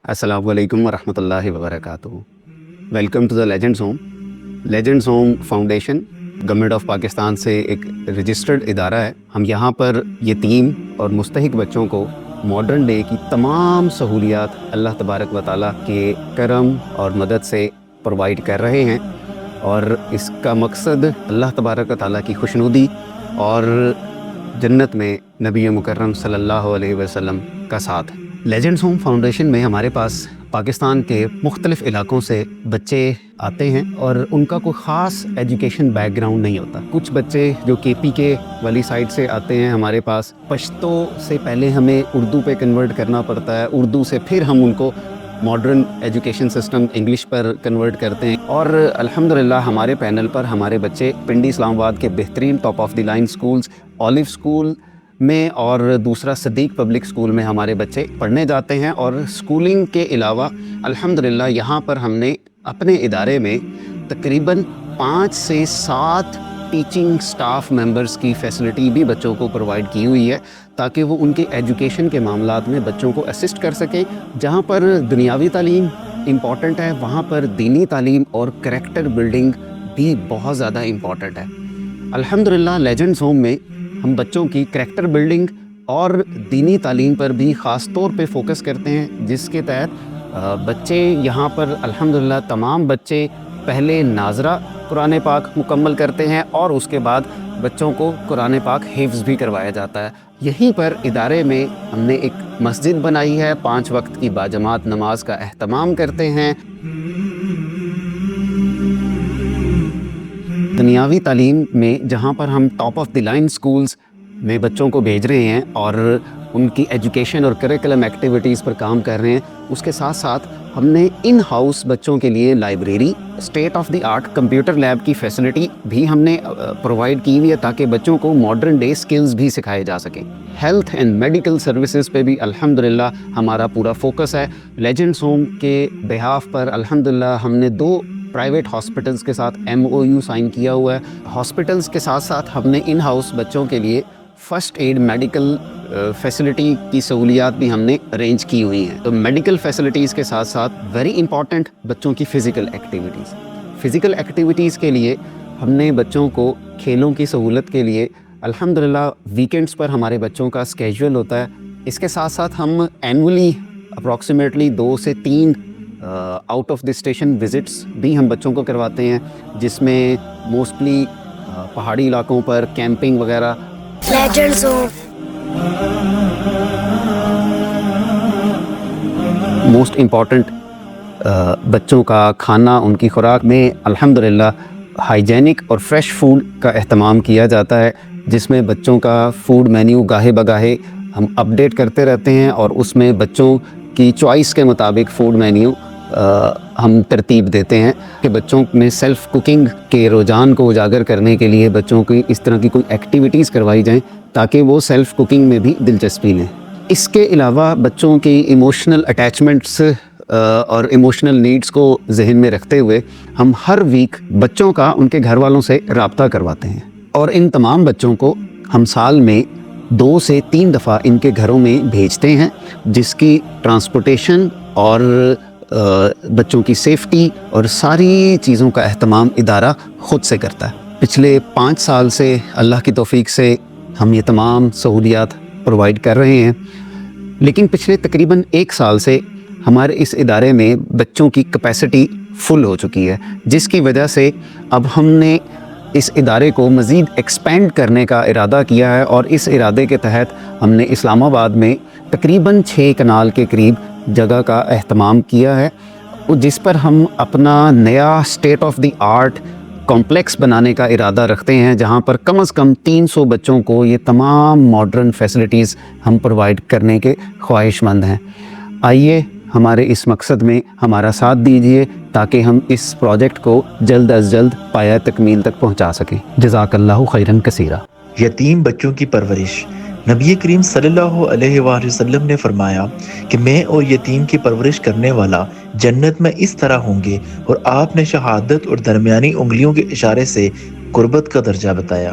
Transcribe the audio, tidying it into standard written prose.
अस्सलामु अलैकुम वरहमतुल्लाहि वबरकातुहू। Welcome to the legends home. Legends home foundation government of Pakistan से एक रजिस्टर्ड इदारा है। हम यहाँ पर यतीम और मुस्तहिक बच्चों को मॉडर्न डे की तमाम सहूलियात अल्लाह तबारक व तआला के करम और मदद से प्रोवाइड कर रहे हैं, और इसका मकसद अल्लाह तबारक व तआला की खुशनुदी और जन्नत में नबी मुकर्रम सल्लल्लाहु अलैहि वसल्लम का साथ है। लेजेंड्स होम फाउंडेशन में हमारे पास पाकिस्तान के मुख्तलिफ़ इलाकों से बच्चे आते हैं और उनका कोई ख़ास एजुकेशन बैकग्राउंड नहीं होता। कुछ बच्चे जो KPK वाली साइड से आते हैं हमारे पास, पश्तो से पहले हमें उर्दू पे कन्वर्ट करना पड़ता है, उर्दू से फिर हम उनको मॉडर्न एजुकेशन सिस्टम इंग्लिश पर कन्वर्ट करते हैं। और अल्हम्दुलिल्लाह हमारे पैनल पर हमारे बच्चे पिंडी इस्लामाबाद के बेहतरीन top of the line schools olive school में और दूसरा सदीक पब्लिक स्कूल में हमारे बच्चे पढ़ने जाते हैं। और स्कूलिंग के अलावा अल्हम्दुलिल्लाह यहाँ पर हमने अपने इदारे में तकरीबन 5 से 7 टीचिंग स्टाफ मेंबर्स की फ़ैसिलिटी भी बच्चों को प्रोवाइड की हुई है, ताकि वो उनके एजुकेशन के मामलात में बच्चों को असिस्ट कर सकें। जहाँ पर दुनियावी तालीम इम्पॉर्टेंट है, वहाँ पर दीनी तालीम और करैक्टर बिल्डिंग भी बहुत ज़्यादा इम्पॉर्टेंट है। अल्हम्दुलिल्लाह लेजेंड्स होम में हम बच्चों की करैक्टर बिल्डिंग और दीनी तालीम पर भी ख़ास तौर पे फोकस करते हैं, जिसके तहत बच्चे यहाँ पर अल्हम्दुलिल्लाह तमाम बच्चे पहले नाज़रा कुरान पाक मुकम्मल करते हैं और उसके बाद बच्चों को कुरान पाक हिफ्ज़ भी करवाया जाता है। यहीं पर इदारे में हमने एक मस्जिद बनाई है, 5 वक्त की बाजमात नमाज का एहतमाम करते हैं। दुनियावी तालीम में जहाँ पर हम top of the line schools में बच्चों को भेज रहे हैं और उनकी एजुकेशन और करिकुलम एक्टिविटीज़ पर काम कर रहे हैं, उसके साथ साथ हमने इन हाउस बच्चों के लिए library, state of the art computer lab की फैसिलिटी भी हमने प्रोवाइड की हुई है, ताकि बच्चों को मॉडर्न डे स्किल्स भी सिखाए जा सकें। हेल्थ एंड मेडिकल सर्विसेज पे भी अल्हम्दुलिल्लाह हमारा पूरा फोकस है। लेजेंड्स होम के बिहाफ पर अल्हम्दुलिल्लाह हमने 2 प्राइवेट हॉस्पिटल्स के साथ MOU साइन किया हुआ है। हॉस्पिटल्स के साथ साथ हमने इन हाउस बच्चों के लिए फ़र्स्ट एड मेडिकल फैसिलिटी की सहूलियात भी हमने अरेंज की हुई हैं। तो मेडिकल फैसिलिटीज़ के साथ साथ वेरी इंपॉर्टेंट बच्चों की फ़िज़िकल एक्टिविटीज़। फ़िज़िकल एक्टिविटीज़ के लिए हमने बच्चों को खेलों की सहूलत के लिए अल्हम्दुलिल्लाह वीकेंड्स पर हमारे बच्चों का स्केड्यूल होता है। इसके साथ साथ हम एनुअली अप्रॉक्सीमेटली 2 से 3 out of the station visits भी हम बच्चों को करवाते हैं, जिसमें मोस्टली पहाड़ी इलाकों पर कैंपिंग वगैरह। लेजेंड्स होम मोस्ट इम्पॉर्टेंट बच्चों का खाना, उनकी खुराक में अल्हम्दुलिल्लाह हाइजेनिक और फ्रेश फूड का एहतमाम किया जाता है, जिसमें बच्चों का फूड मेन्यू गाहे बगाहे हम अपडेट करते रहते हैं और उसमें बच्चों की चॉइस के मुताबिक फूड मेन्यू हम तरतीब देते हैं कि बच्चों में सेल्फ़ कुकिंग के रुझान को उजागर करने के लिए बच्चों की इस तरह की कोई एक्टिविटीज़ करवाई जाएं, ताकि वो सेल्फ़ कुकिंग में भी दिलचस्पी लें। इसके अलावा बच्चों की इमोशनल अटैचमेंट्स और इमोशनल नीड्स को जहन में रखते हुए हम हर वीक बच्चों का उनके घर वालों से रब्ता करवाते हैं, और इन तमाम बच्चों को हम साल में 2 से 3 दफ़ा इनके घरों में भेजते हैं, जिसकी ट्रांसपोर्टेशन और बच्चों की सेफ्टी और सारी चीज़ों का एहतमाम इदारा ख़ुद से करता है। पिछले 5 साल से अल्लाह की तौफ़ीक से हम ये तमाम सहूलियात प्रोवाइड कर रहे हैं, लेकिन पिछले तकरीबन 1 साल से हमारे इस इदारे में बच्चों की कैपेसिटी फुल हो चुकी है, जिसकी वजह से अब हमने इस इदारे को मज़ीद एक्सपेंड करने का इरादा किया है। और इस इरादे के तहत हमने इस्लामाबाद में तकरीबन 6 कनाल के करीब जगह का एहतमाम किया है, जिस पर हम अपना नया state of the art complex बनाने का इरादा रखते हैं, जहां पर कम से कम 300 बच्चों को ये तमाम मॉडर्न फैसिलिटीज़ हम प्रोवाइड करने के ख्वाहिशमंद हैं। आइए हमारे इस मकसद में हमारा साथ दीजिए, ताकि हम इस प्रोजेक्ट को जल्द अज जल्द पाया तकमील तक पहुँचा सकें। जज़ाकल्लाहु खैरन कसीरा। यतीम बच्चों की परवरिश। नबी करीम सल्लल्लाहु अलैहि वसल्लम ने फरमाया कि मैं और यतीम की परवरिश करने वाला जन्नत में इस तरह होंगे, और आपने शहादत और दरमियानी उंगलियों के इशारे से कुर्बत का दर्जा बताया।